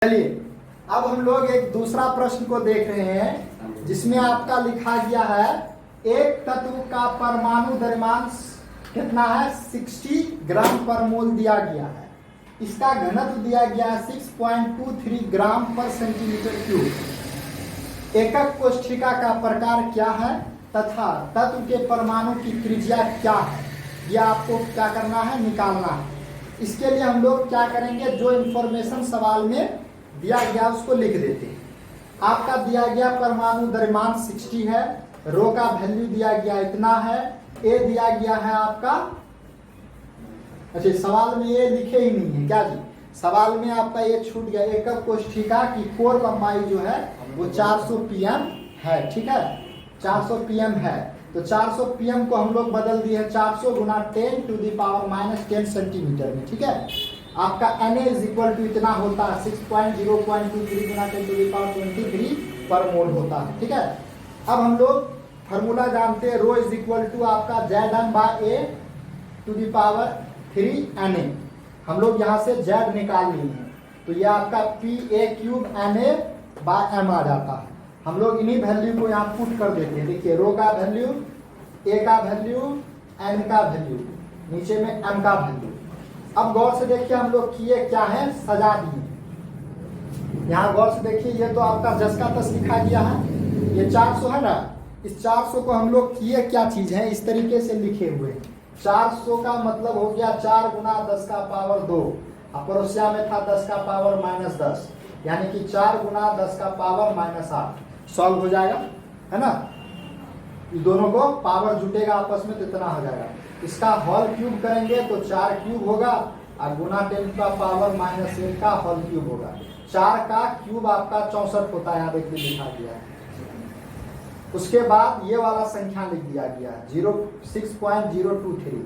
चलिए अब हम लोग एक दूसरा प्रश्न को देख रहे हैं जिसमें आपका लिखा गया है एक तत्व का परमाणु द्रव्यमान कितना है 60 ग्राम पर मोल दिया गया है। इसका घनत्व दिया गया है 6.23 ग्राम पर सेंटीमीटर क्यूब। एकक कोष्ठिका का प्रकार क्या है तथा तत्व के परमाणु की त्रिज्या क्या है, यह आपको क्या करना है, निकालना है। इसके लिए हम लोग क्या करेंगे, जो इंफॉर्मेशन सवाल में दिया गया उसको लिख देते हैं। आपका दिया गया परमाणु द्रव्यमान 60 है, रो का वैल्यू दिया गया इतना है, ए दिया गया है आपका, अच्छा सवाल में ये लिखे ही नहीं है क्या जी, सवाल में आपका ये छूट गया। एकक कोष्ठिका की कोर लंबाई जो है वो 400 pm है, ठीक है 400 pm है। तो 400 pm को हम लोग बदल दिए 400 गुना 10⁻⁻10 सेंटीमीटर में, ठीक है। आपका Na इज इक्वल टू इतना होता है 6.023 गुना 10⁻23 पर मोल होता है, ठीक है। अब हम लोग फॉर्मूला जानते हैं, रो इज इक्वल टू आपका Zn/a⁻3Na। हम लोग यहाँ से Z निकाल लिए हैं तो ये आपका Pa⁻Na/m आ जाता है। हम लोग इन्हीं वैल्यू को यहाँ पुट कर देते हैं। देखिए रो का वैल्यू, ए का वैल्यू, एन का वैल्यू, नीचे में एम का वैल्यू। अब गौर से देखिए हम लोग किए क्या है, सजा दिए। यहाँ गौर से देखिए ये तो आपका 10 का 10 लिखा गया है, ये 400 है ना। इस 400 को हम लोग किए क्या चीज है, इस तरीके से लिखे हुए। 400 का मतलब हो गया 4 गुना 10 का पावर 2, पड़ोसिया में था 10 का पावर -10, यानी कि 4 गुना 10 का पावर -8 सॉल्व हो जाएगा, है ना। ये दोनों को पावर जुटेगा आपस में तो इतना हो जाएगा। इसका होल क्यूब करेंगे तो 4 क्यूब होगा और गुना 10 का पावर -1 का होल क्यूब होगा। 4 का क्यूब आपका 64 होता है, यहाँ देखिए लिखा गया है। उसके बाद ये वाला संख्या लिख दिया गया है 6.023।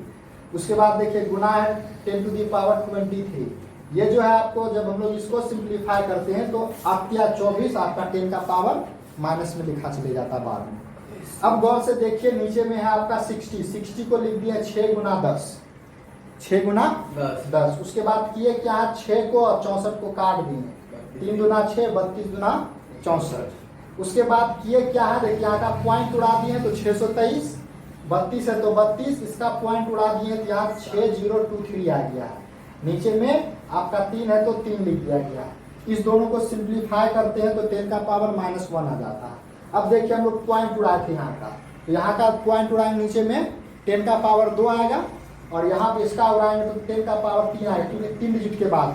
उसके बाद देखिए गुना है 10⁻23। ये जो है आपको जब हम लोग इसको सिंप्लीफाई करते हैं तो आपका 24 आपका 10 का पावर माइनस में लिखा चले जाता है बाद में। अब गौर से देखिए नीचे में है आपका 60 को लिख दिया 6 गुना 10, 6 गुना 10। उसके बाद किए क्या है, 6 को और 64 को काट दिए, 3 गुना 6 32 गुना 64। उसके बाद किए क्या है, देखिए यहाँ का पॉइंट उड़ा दिए तो 623, 32 है तो 32, इसका पॉइंट उड़ा दिए तो यहाँ 6023 आ गया है। नीचे में आपका 3 है तो 3 लिख दिया गया। इस दोनों को सिंप्लीफाई करते हैं तो 10 का पावर -1 आ जाता है। अब देखिए हम लोग पॉइंट उड़ाए थे यहाँ का, तो यहाँ का पॉइंट उड़ाएंगे नीचे में 10 का पावर 2 आएगा और यहाँ पे इसका उड़ाएंगे तो 10 का पावर 3 आएगा, 3 डिजिट के बाद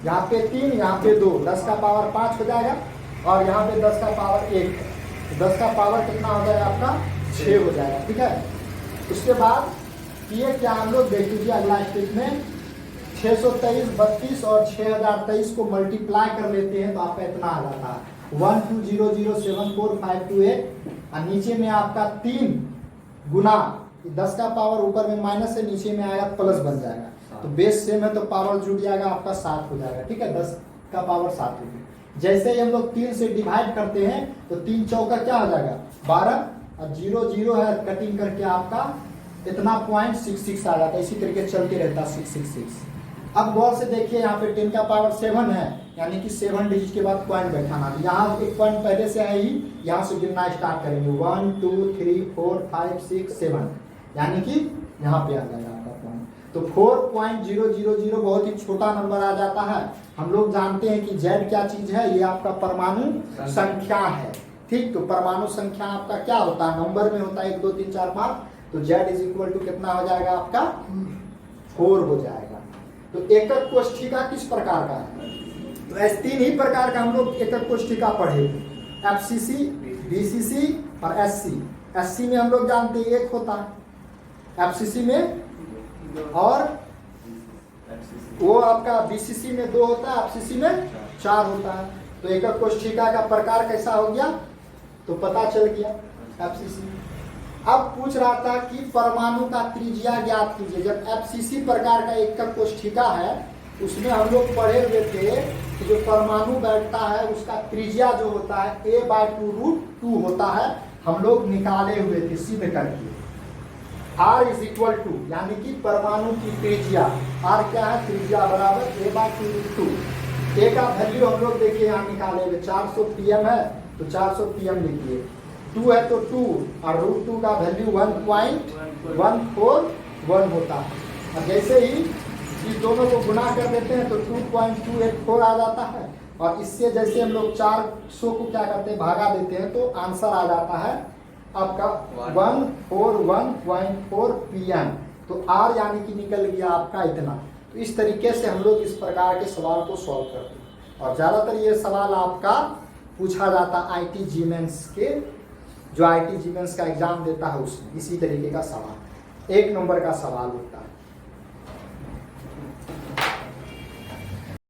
यहाँ पे 3, यहाँ पे 2, 10 का पावर 5 हो जाएगा और यहाँ पे 10 का पावर 1, तो 10 का पावर कितना हो जाएगा आपका 6 हो जाएगा, ठीक है। उसके बाद ये क्या हम लोग देख लीजिए अगला स्टेप में 623, 32 और 6023 को मल्टीप्लाई कर लेते हैं तो आपका इतना आ जाता है 12007458 और नीचे में आपका 3 गुना 10 का पावर ऊपर में माइनस है, नीचे में आएगा प्लस बन जाएगा। तो बेस सेम है तो पावर जुट जाएगा आपका 7 हो जाएगा, ठीक है 10 का पावर 7 हो गया। जैसे ही हम लोग 3 से डिवाइड करते हैं तो 3 चौका क्या हो जाएगा 12 और 0 0 है, कटिंग करके आपका इतना 0.66 आ जाता है। इसी तरीके चलते रहता है 666। अब गौर से देखिए यहाँ पे 10 का पावर 7 है, यानी कि 7 डिजिट के बाद पॉइंट बैठाना। यहाँ एक पॉइंट पहले से है ही, यहाँ से गिनना स्टार्ट करेंगे 1 2 3 4 5 6 7, यानी कि यहाँ पे आ जाएगा आपका पॉइंट। तो 4.000 बहुत ही छोटा नंबर आ जाता है। हम लोग जानते हैं कि Z क्या चीज है, ये आपका परमाणु संख्या है, ठीक। तो परमाणु संख्या आपका क्या होता है, नंबर में होता है 1 2 3 4 5, तो Z इज इक्वल टू कितना हो जाएगा आपका 4 हो जाएगा। तो एकक कोष्ठिका किस प्रकार का है, तो ऐसे 3 ही प्रकार का हम लोग एकक कोष्ठिका पढ़े, FCC, BCC और SC। SC में हम लोग जानते हैं 1 होता है, FCC में, और वो आपका BCC में 2 होता है, FCC में 4 होता है। तो एकक कोष्ठिका का प्रकार कैसा हो गया तो पता चल गया FCC। अब पूछ रहा था कि परमाणु का त्रिज्या ज्ञात कीजिए। जब FCC प्रकार का एकक कोष्ठिका है उसमें हम लोग पढ़े हुए थे कि जो परमाणु बैठता है उसका त्रिज्या जो होता है a/2√2 होता है, हम लोग निकाले हुए थे सिद्ध करके। R इज इक्वल टू, यानी कि परमाणु की त्रिज्या, R क्या है, त्रिज्या बराबर a/2√2। ए का वैल्यू हम लोग देखिए यहाँ निकालेंगे, 400 pm है तो 400 pm लिखिए, 2 है तो 2 और √2 का वैल्यू 1.141 होता है। और जैसे ही इस दोनों को गुना कर देते हैं तो 2.284 आ जाता है, और इससे जैसे हम लोग 400 को क्या करते हैं, भागा देते हैं, तो आंसर आ जाता है आपका 141.4 pm। तो R यानी कि निकल गया आपका इतना। तो इस तरीके से हम लोग इस प्रकार के सवाल को सॉल्व करते हैं, और ज़्यादातर ये सवाल आपका पूछा जाता है IT GMENS के, जो IT GMENS का एग्जाम देता है उसमें इसी तरीके का सवाल 1 नंबर का सवाल होता है।